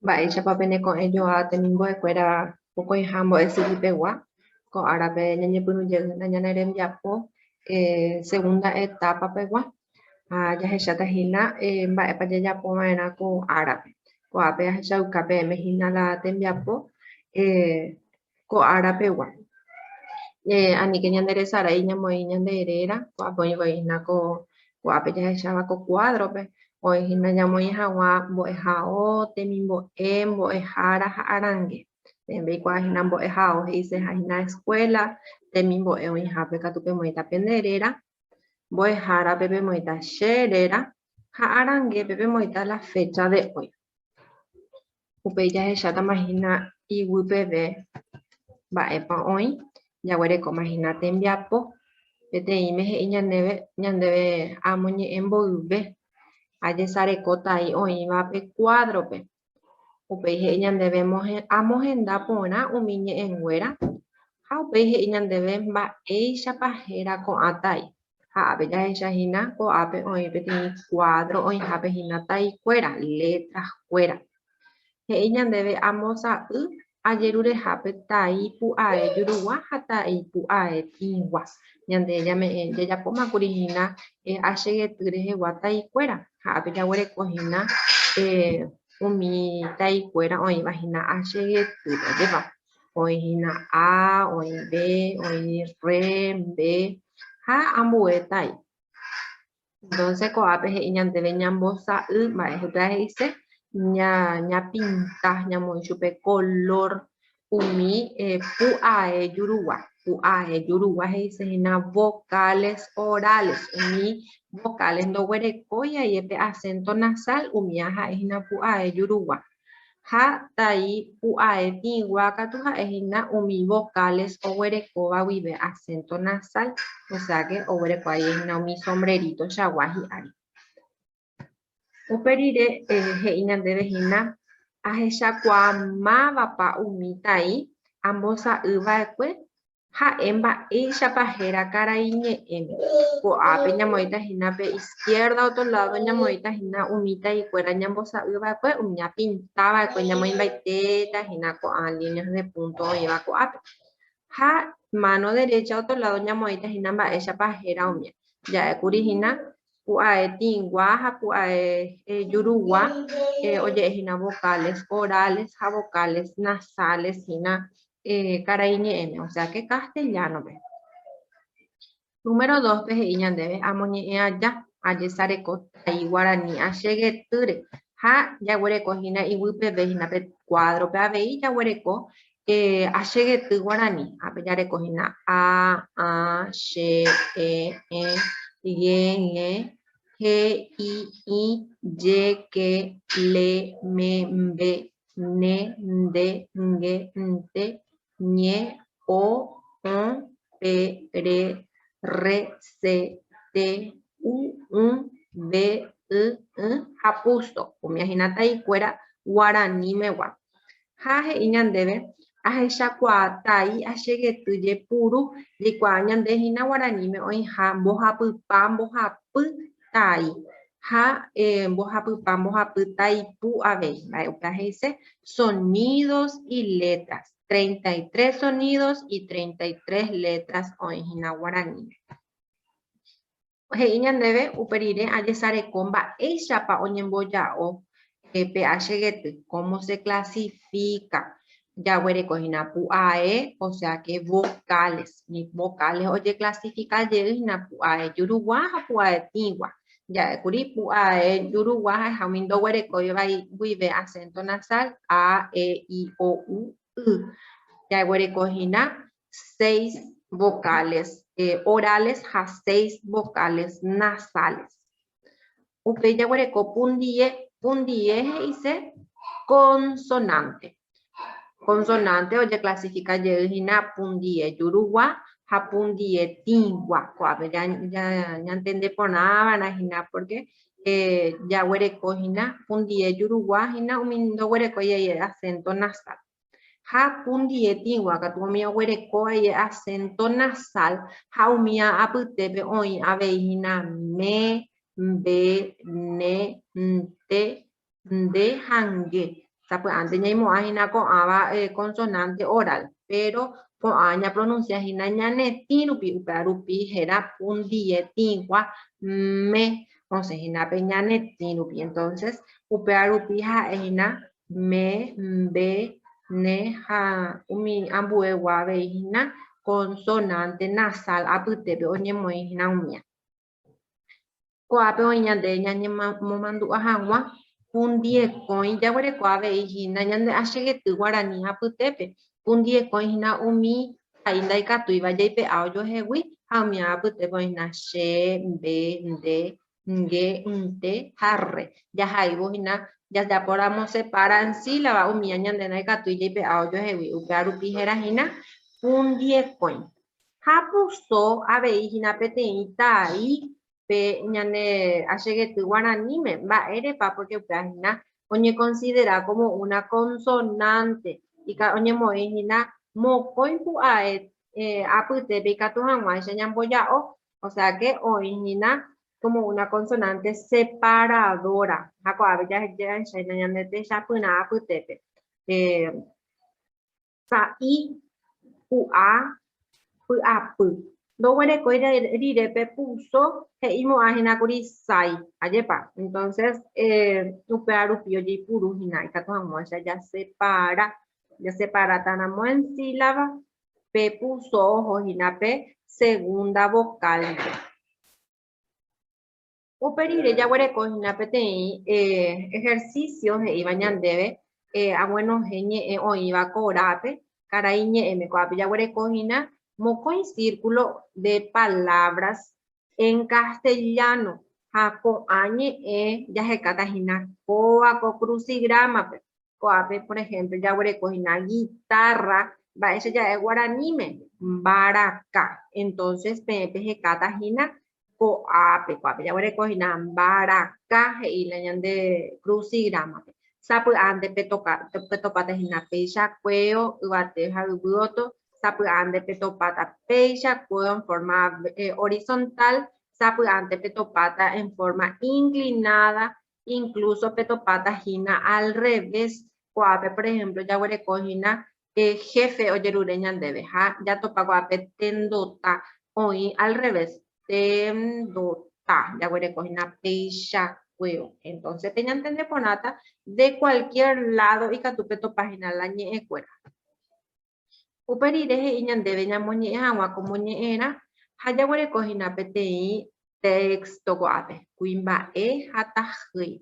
Mba'éichapa peneko'ẽ joatemimbo'ekuéra okoihámbo Sylvipegua ko árape ñañepyrũjeyhýna ñane rembiapo segunda etapapegua ha jahechátahína mba'épa jajapova'erã ko árape. Ko'ápe ahechauka peẽmehína la tembiapo ko árapegua. Aníke ñande resarái ñamoĩ ñande réra ko'ápe oĩvoihína ko'ápe jahecháva ko cuadrope oĩhína ñamoĩ hag̃ua mbo'ehao, temimbo'e, mbo'ehára ha arange. Eikuaahína mbo'ehao he'iseha'ína escuela, temimbo'e oĩhápe katu pemoĩta pende réra, mbo'ehárape pemoĩta che réra ha arangépe pemoĩta la fecha de hoy. Upéi jahechátamahína yvy peve mba'épa oĩ jaguerekómahína tembiapo peteĩme he'i ñandéve amo ñe'ẽ mboyve ajesarekótai oĩvape cuadrope. Upéi he'i ñandéve amohenda porã umi ñe'ẽnguéra ha upéi he'i ñandéve mba'éichapa héra ko'ãtai. Ha ápe jahechahína ko'ápe oĩ peteĩ cuadro oĩhápehína taikuéra, letraskuéra. He'i ñandéve ambosa'y ajerurehápe tai pu'ae jurugua ha tai pu'ae tĩgua. Ñande jajapómakurihína achegety rehegua taikuéra ha ápe jaguerekohína umi taikuéra oĩvahína achegetýpe. Oĩhína A, oĩ B, oĩ re, mbe ha ambue tai. Entonces ko'ápe he'i ñandéve ñambosa'y mba'éicha he'ise ñapinta ñamoĩ chupe color umi pu'ae jurugua. Pu'ae jurugua he'isehína vocales orales. Umi vocales ndoguerekói aiepe acento nasal umi aha'ehína pu'ae jurugua. Ha tai pu'ae tĩgua katu ha'ehína umi vocales oguerekóva guive acento nasal, o sea que oguerekoaiehína umi sombrerito chagua hi'ári. Uperire he'i ñandévehína ahechakuaamávapa umi tai ambosa'yva'ekue ha'e mba'éichapa héra karai ñe'ẽme. Ko'ápe ñamoĩtahína pe izquierda otro lado ñamoĩtahína umi taikuéra ñambosa'yva'ekue umi ñapintáva'ekue ñamoĩmbaitétahína ko'ã líneas de punto oĩva ko'ápe. Ha mano derecha otro lado ñamoĩtahína mba'éichapa héra umi. Ja'ékurihína pu'ae tĩgua ha pu'ae jurugua oje'ehína vocales orales ha vocales nasales hína karai ñe'ẽme, o sea que castellanope. Número 2 pe he'i ñandéve amoñe'ẽ aja ajesareko tai guarani achegetýre ha jaguerekohína yvypevehína pe cuadrope avei jaguereko achegety guarani. Ápe jarekohína a, che, ẽ, gue, he, i, je, ke, le, me, mbe, ne, nde, nge, nte, ñe, o, pe, re, se, te, ve, ha pusto. Omiahína taikuéra guaranímegua. Ha he'i ñandéve ahechakuaatai achegety jepuru jaikuaa ñandehína guaraníme oĩha mbohapypa mbohapy tai ha mbohapypa mbohapy taipu avei. Mba'éupe he'ise sonidos y letras. 33 sonidos y 33 letras oĩhína guaraníme. He'i ñandéve uperire ajesareko mba'éichapa oñemboja'o pe achegety, cómo se clasifica. Jaguerekohína pu'ae, o sea que vocales. Vocales ojeclasificajeýhina pu'ae jurugua ha pu'ae tĩgua. Ja'ékuri pu'ae jurugua ha umi ndoguerekói guive acento nasal a, e, i, o, u, y. Jaguerekohína 6 vocales orales ha 6 vocales nasales. Upéi jaguereko pundie he'ise consonante. Consonante ojeclasificajeýhina pundie jurugua ha pundie tĩgua. Ko'ápe ñantende porãva'erãhína porque jaguerekóhína pundie jurugua hína umi ndoguerekói acento nasal. Ha pundie tĩgua katu umi oguereko acento nasal ha umi apytépe oĩ aveihína me, mbe, ne, nte, nde ha nge. Antes ya hina con aba consonante oral, pero con aña pronuncia hina ñaneti rupi uparupi era un dietingua me entonces hina peñaneti rupi entonces uparupi ha hina me be ne ha umi ambue guave hina consonante nasal aputebe oñemoi hina umia coape oñande ñañe momandu ahagua pundiekõi jaguerekoave hína ñande achegety Guarani hapytépe pundiekõi hína umi hai ndaikatúiva jaipe'a ojohegui ha umi apytépe oĩhína che, mbe, nde, nge, nte ha re. Jahaivóhína jajapóramo separa en sílaba umi ñande ndaikatúi jaipe'a ojohegui upéarupi hérahína pundiekõi. Ha puso aveihína peteĩ tai pe ñane achegety Guaraníme mba'érepa porque upéahína oñeconsidera como una consonante oñemoĩhína mokõi pu'ae apytépe ikatu hag̃uáicha ñamboja'o o sea que oĩhína como una consonante separadora ha ko'ápe jahechahína ñande techapyrã apytépe sa'i pu'a py'apy ndoguerekói rirépe puso he'imo'ãhína kuri sái ajepa entonces upéarupi ojeipurúhína ikatu hag̃uáicha jaseparátáramo en sílaba pe puso ohóhína pe segunda vocal. Upe rire jaguerekóhína peteĩ ejercicio he'íva ñandéve aguenohẽ ñe'ẽ oĩva korápe karai ñe'ẽme ko'ápe jaguerekóhína mokõi círculo de palabras en castellano ha ko'ã ñe'ẽ jahekátahína kóvako crucigramape ko'ápe por ejemplo jaguerekóhína guitarra mba'éichaja'e Guaraníme mbaraka entonces peẽpe hekátahína ko'ápe jaguerekóhína mbaraka he'íla ñande crucigramape sapy'ánte pe topátahína peichakueo yvate ha yvýoto sapy'ánte pe topáta peichakueo en forma horizontal sapy'ánte pe topáta en forma inclinada incluso pe topátahína al revés ko'ápe por ejemplo jaguerekóhína jefe ojerure ñandéve ha jatopa ko'ápe tendota oĩ al revés tendota jaguerekóhína peichakueo entonces peñantendeporãta de cualquier lado ikatúpe topahína la ñe'ẽkuéra. Upe rire he'i ñandéve ñamoñe'ẽ hag̃ua como ñe'ẽrã ha jaguerekóhína peteĩ texto ko'ápe kuimba'e ha tahýi